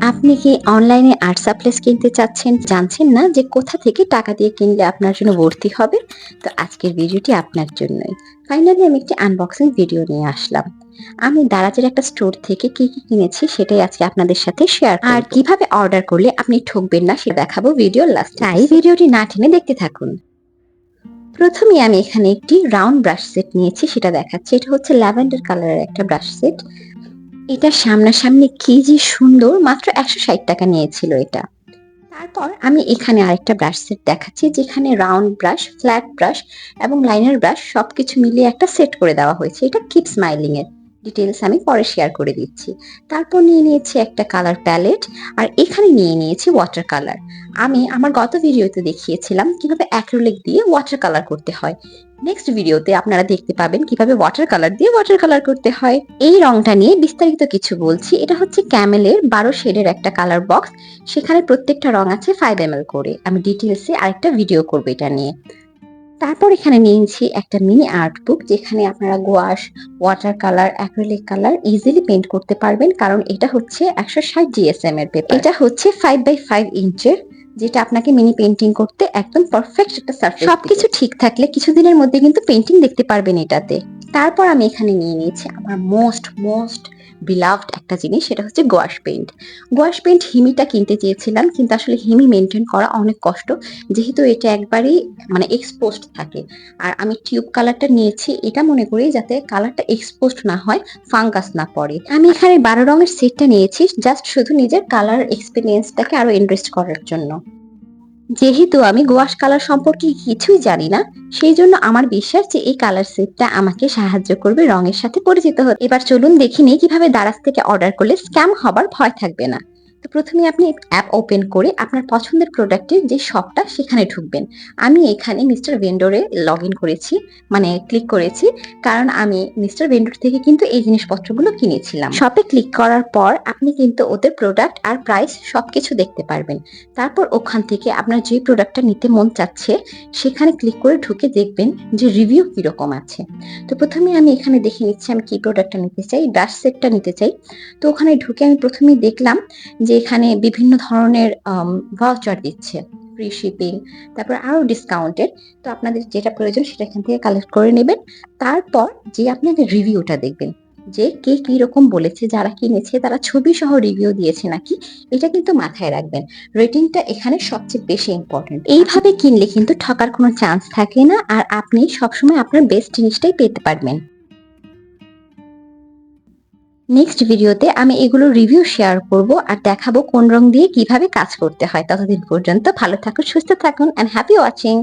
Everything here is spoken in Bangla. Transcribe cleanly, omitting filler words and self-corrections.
আপনি কি অনলাইনে আর্ট সাপ্লাইজ কিনতে চাচ্ছেন, জানছেন না যে কোথা থেকে টাকা দিয়ে কিনলে আপনার জন্য ভর্তি হবে? তো আজকের ভিডিওটি আপনার জন্যই। ফাইনালি আমি একটি আনবক্সিং ভিডিও নিয়ে আসলাম। আমি দারাজের একটা স্টোর থেকে কি কিনেছি সেটাই আজকে আপনাদের সাথে শেয়ার করব। আর কিভাবে অর্ডার করলে আপনি ঠকবেন না সেটা দেখাবো ভিডিওর লাস্টে। তাই ভিডিওটি না টেনে দেখতে থাকুন। প্রথমে আমি এখানে একটি রাউন্ড ব্রাশ সেট নিয়েছি, সেটা দেখাচ্ছি। এটা হচ্ছে ল্যাভেন্ডার কালারের একটা ব্রাশ সেট। এটা সামনাসামনি কি যে সুন্দর, মাত্র ১৬০ টাকা নিয়েছিল এটা। তারপর আমি এখানে আরেকটা ব্রাশ সেট দেখাচ্ছি, যেখানে রাউন্ড ব্রাশ, ফ্ল্যাট ব্রাশ এবং লাইনার ব্রাশ সবকিছু মিলিয়ে একটা সেট করে দেওয়া হয়েছে। এটা কিপ স্মাইলিং এর ডিটেলস আমি পরে শেয়ার করে দিচ্ছি। তারপর নিয়ে নিয়েছি একটা কালার প্যালেট, আর এখানে নিয়ে নিয়েছি ওয়াটার কালার। আমি আমার গত ভিডিওতে দেখিয়েছিলাম কিভাবে অ্যাক্রিলিক দিয়ে ওয়াটার কালার করতে হয়। নেক্সট ভিডিওতে আপনারা দেখতে পাবেন কিভাবে ওয়াটার কালার দিয়ে ওয়াটার কালার করতে হয়। এই রংটা নিয়ে বিস্তারিত কিছু বলছি। এটা হচ্ছে ক্যামেলের 12 শেডের একটা কালার বক্স। সেখানে প্রত্যেকটা রং আছে 5 ml করে। আমি ডিটেলসে আরেকটা ভিডিও করব এটা নিয়ে। তারপর এখানে নিয়েছি একটা মিনি আর্ট বুক, যেখানে আপনারা gouache, water colour, acrylic colour easily paint করতে পারবেন, কারণ এটা হচ্ছে 160 GSM এর পেপার। এটা হচ্ছে 5x5 ইঞ্চের, যেটা আপনাকে মিনি পেইন্টিং করতে একদম পারফেক্ট একটা সারফেস। সবকিছু ঠিক থাকলে কিছুদিনের মধ্যে কিন্তু পেইন্টিং দেখতে পারবেন এটাতে। তারপর আমি এখানে নিয়ে নিয়েছি আমার মোস্ট মোস্ট বিলাভড একটা জিনিস, সেটা হচ্ছে গোয়াশ পেইন্ট। গোয়াশ পেইন্ট হিমিটা কিনতে চেয়েছিলাম, কিন্তু আসলে হিমি মেনটেন করা অনেক কষ্ট, যেহেতু এটা একবারই মানে এক্সপোজড থাকে। আর আমি টিউব কালারটা নিয়েছি এটা মনে করি যাতে কালারটা এক্সপোজড না হয়, ফাঙ্গাস না পড়ে। আমি এখানে 12 রঙের সেটটা নিয়েছি জাস্ট শুধু নিজের কালার এক্সপিরিয়েন্সটাকে আরো এনরিচ করার জন্য। যেহেতু আমি গোয়াশ কালার সম্পর্কে কিছুই জানি না, সেই জন্য আমার বিশ্বাস যে এই কালার সেটটা আমাকে সাহায্য করবে রঙের সাথে পরিচিত হতে। এবার চলুন দেখি নিই কিভাবে দারাজ থেকে অর্ডার করলে স্ক্যাম হবার ভয় থাকবে না। তো প্রথমে আপনি অ্যাপ ওপেন করে আপনার পছন্দের প্রোডাক্টের যে শপটা সেখানে ঢুকবেন। আমি এখানে মিস্টার ভেন্ডরে লগ ইন করেছি, মানে ক্লিক করেছি, কারণ আমি মিস্টার ভেন্ডর থেকে কিন্তু এই জিনিসপত্রগুলো কিনেছিলাম। শপে ক্লিক করার পর আপনি কিন্তু ওদের প্রোডাক্ট আর প্রাইস সবকিছু দেখতে পারবেন। তারপর ওখান থেকে আপনার যে প্রোডাক্টটা নিতে মন চাচ্ছে সেখানে ক্লিক করে ঢুকে দেখবেন যে রিভিউ কিরকম আছে। তো প্রথমে আমি এখানে দেখে নিচ্ছি আমি কি প্রোডাক্টটা নিতে চাই। ব্রাশ সেটটা নিতে চাই। তো ওখানে ঢুকে আমি প্রথমেই দেখলাম যে এখানে বিভিন্ন ধরনের ভাউচার দিচ্ছে, ফ্রি শিপিং, তারপর আরো ডিসকাউন্টেড। তো আপনাদের যেটা প্রয়োজন সেটা এখান থেকে কালেক্ট করে নেবেন। তারপর যে আপনাদের রিভিউটা দেখবেন, যে কে কি রকম বলেছে, যারা কিনেছে তারা ছবি সহ রিভিউ দিয়েছে নাকি, এটা কিন্তু মাথায় রাখবেন। রেটিংটা এখানে সবচেয়ে বেশি ইম্পর্টেন্ট। এইভাবে কিনলে কিন্তু ঠকার কোনো চান্স থাকে না, আর আপনি সবসময় আপনার বেস্ট জিনিসটাই পেতে পারবেন। নেক্সট ভিডিওতে আমি এগুলো রিভিউ শেয়ার করব আর দেখাবো কোন রং দিয়ে কিভাবে কাজ করতে হয়। ততদিন পর্যন্ত ভালো থাকুন, সুস্থ থাকুন, এন্ড হ্যাপি ওয়াচিং।